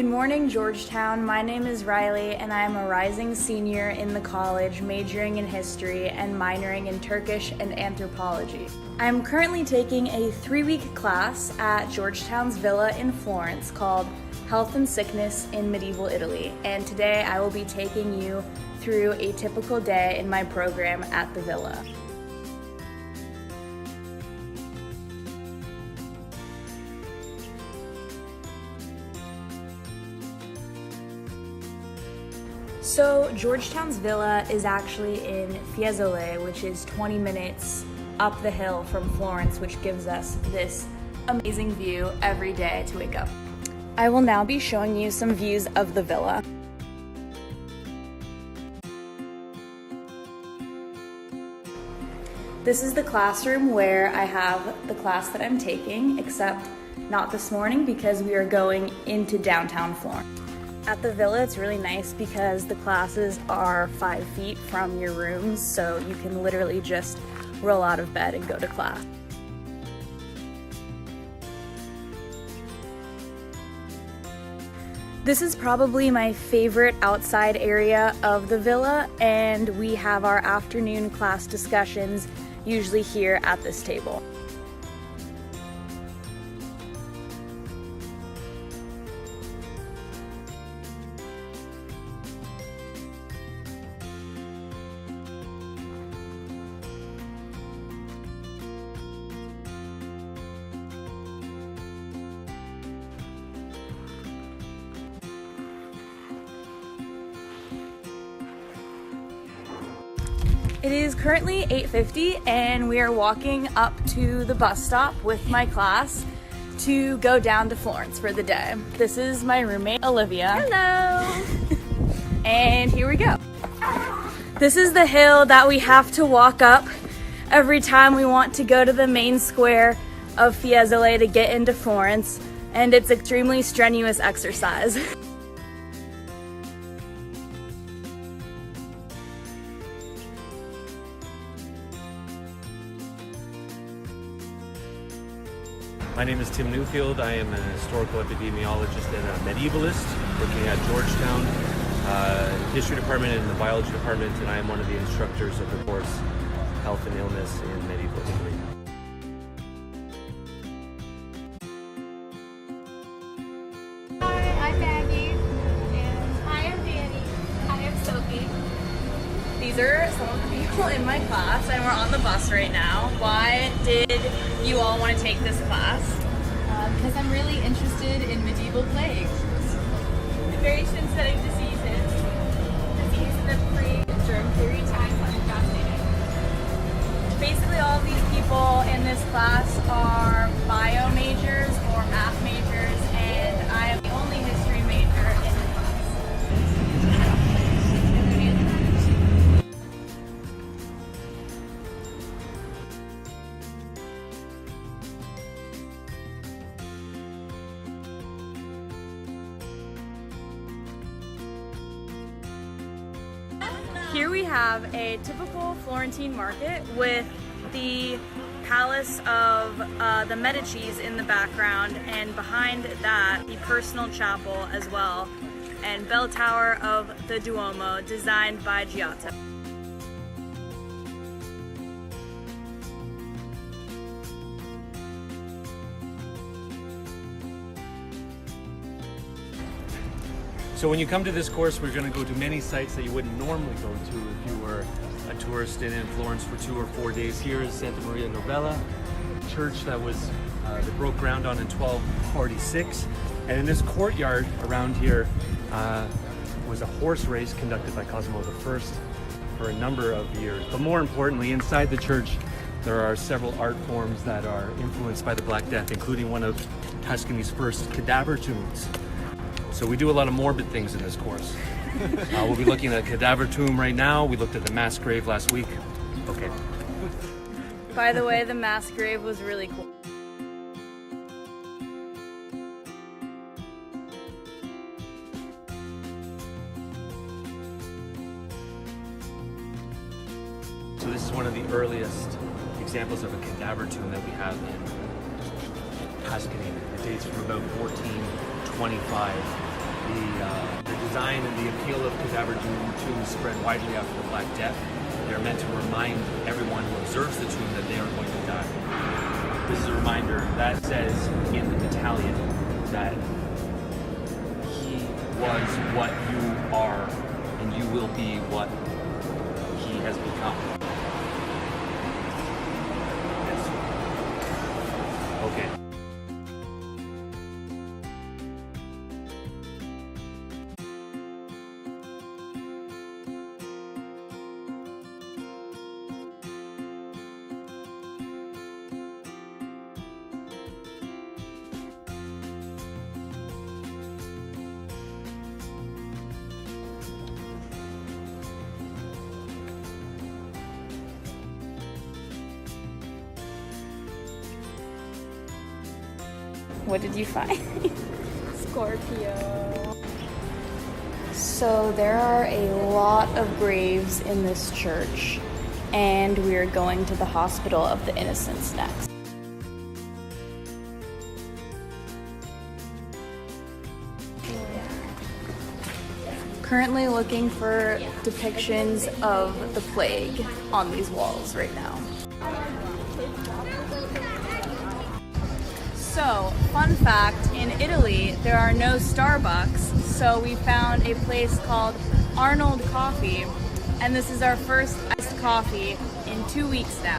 Good morning, Georgetown. My name is Reilly, and I am a rising senior in the college, majoring in history and minoring in Turkish and anthropology. I am currently taking a 3-week class at Georgetown's Villa in Florence called Health and Sickness in Medieval Italy, and today I will be taking you through a typical day in my program at the Villa. So Georgetown's Villa is actually in Fiesole, which is 20 minutes up the hill from Florence, which gives us this amazing view every day to wake up. I will now be showing you some views of the villa. This is the classroom where I have the class that I'm taking, except not this morning because we are going into downtown Florence. At the Villa, it's really nice because the classes are 5 feet from your rooms, so you can literally just roll out of bed and go to class. This is probably my favorite outside area of the Villa, and we have our afternoon class discussions usually here at this table. It is currently 8:50 and we are walking up to the bus stop with my class to go down to Florence for the day. This is my roommate, Olivia. Hello! And here we go. This is the hill that we have to walk up every time we want to go to the main square of Fiesole to get into Florence, and it's extremely strenuous exercise. My name is Tim Newfield. I am a historical epidemiologist and a medievalist working at Georgetown History Department and the Biology Department, and I am one of the instructors of the course Health and Illness in Medieval Italy. Hi, I'm Maggie. And hi, I'm Danny. Hi, I'm Sophie. These are some of the people in my class, and we're on the bus right now. Why did you all want to take this class? Because I'm really interested in medieval plague. Infection-setting diseases. Disease in the pre-germ period times. I'm fascinated. Basically, all of these people in this class are bio majors or math majors, and I am the only history major in the class. Here we have a typical Florentine market with the palace of the Medicis in the background, and behind that the personal chapel as well, and bell tower of the Duomo designed by Giotto. So when you come to this course, we're going to go to many sites that you wouldn't normally go to if you were a tourist in Florence for 2 or 4 days. Here is Santa Maria Novella, a church that broke ground on in 1246. And in this courtyard around here was a horse race conducted by Cosimo I for a number of years. But more importantly, inside the church, there are several art forms that are influenced by the Black Death, including one of Tuscany's first cadaver tombs. So we do a lot of morbid things in this course. We'll be looking at a cadaver tomb right now. We looked at the mass grave last week. Okay. By the way, the mass grave was really cool. So this is one of the earliest examples of a cadaver tomb that we have in Tuscany. It dates from about 1425. The design and the appeal of cadaver tombs spread widely after the Black Death. They're meant to remind everyone who observes the tomb that they are going to die. This is a reminder that says in the medallion that he was what you are, and you will be what he has become. Okay. What did you find? Scorpio. So there are a lot of graves in this church, and we are going to the Hospital of the Innocents next. Currently looking for depictions of the plague on these walls right now. So, fun fact, in Italy, there are no Starbucks, so we found a place called Arnold Coffee, and this is our first iced coffee in 2 weeks now.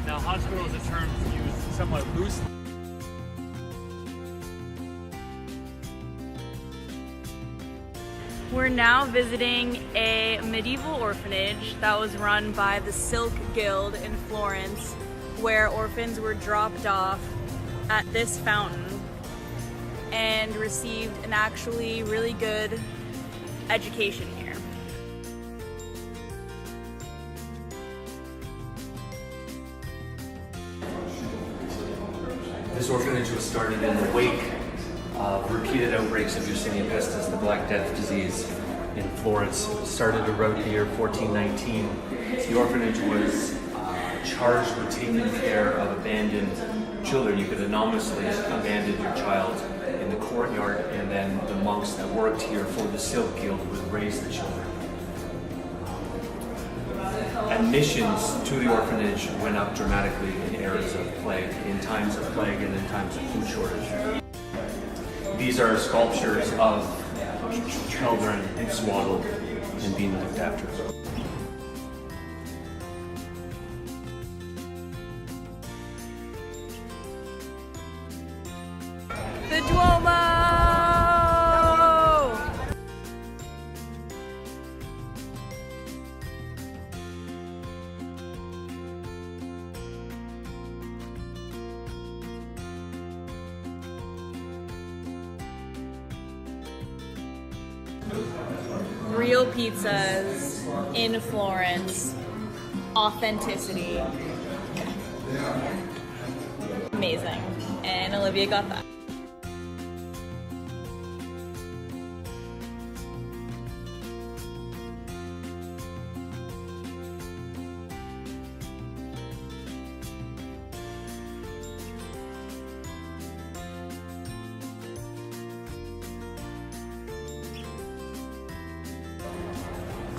Now, hospital is a term used somewhat loosely. We're now visiting a medieval orphanage that was run by the Silk Guild in Florence, where orphans were dropped off at this fountain and received an actually really good education here. This orphanage was started in the wake of repeated outbreaks of Yersinia pestis, the Black Death disease in Florence. It started around the year 1419. The orphanage was charged with taking care of abandoned children. You could anonymously abandon your child in the courtyard, and then the monks that worked here for the Silk Guild would raise the children. Admissions to the orphanage went up dramatically in eras of plague, in times of plague and in times of food shortage. These are sculptures of children swaddled and being looked after. The Duomo! Real pizzas in Florence. Authenticity. Amazing. And Olivia got that.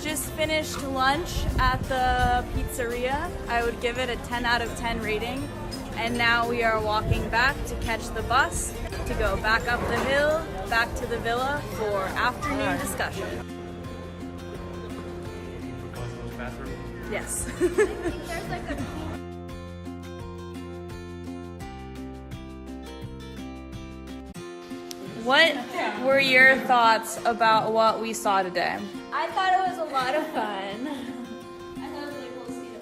Just finished lunch at the pizzeria. I would give it a 10 out of 10 rating. And now we are walking back to catch the bus to go back up the hill, back to the villa for afternoon discussion. Yes. There's like a What were your thoughts about what we saw today? I thought it was a lot of fun. I thought it was really cool to see the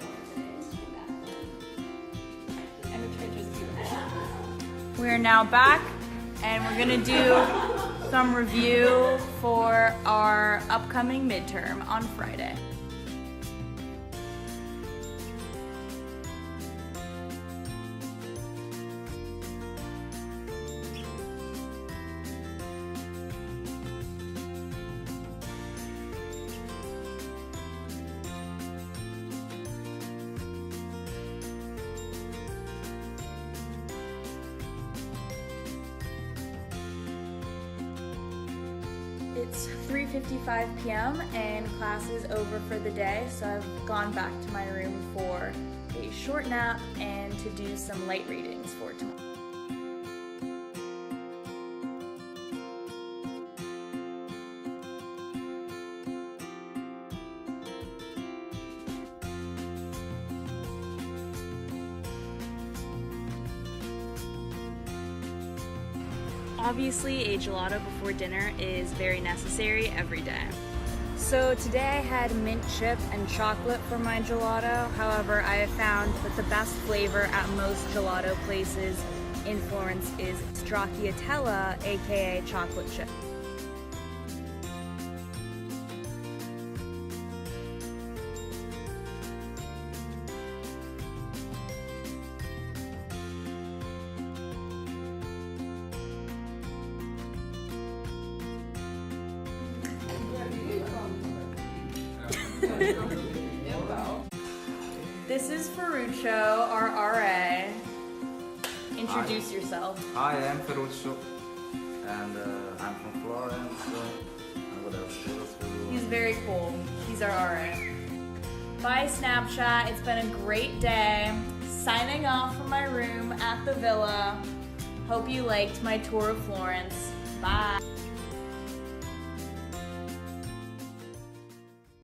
today. And the church was beautiful. We're now back, and we're gonna do some review for our upcoming midterm on Friday. 3:55 p.m. and class is over for the day, so I've gone back to my room for a short nap and to do some light readings for tomorrow. Obviously, a gelato before dinner is very necessary every day. So today I had mint chip and chocolate for my gelato. However, I have found that the best flavor at most gelato places in Florence is stracciatella, aka chocolate chip. This is Ferruccio, our RA. Introduce yourself. Hi, I'm Ferruccio, and I'm from Florence. And what else? He's very cool. He's our RA. Bye, Snapchat. It's been a great day. Signing off from my room at the villa. Hope you liked my tour of Florence. Bye.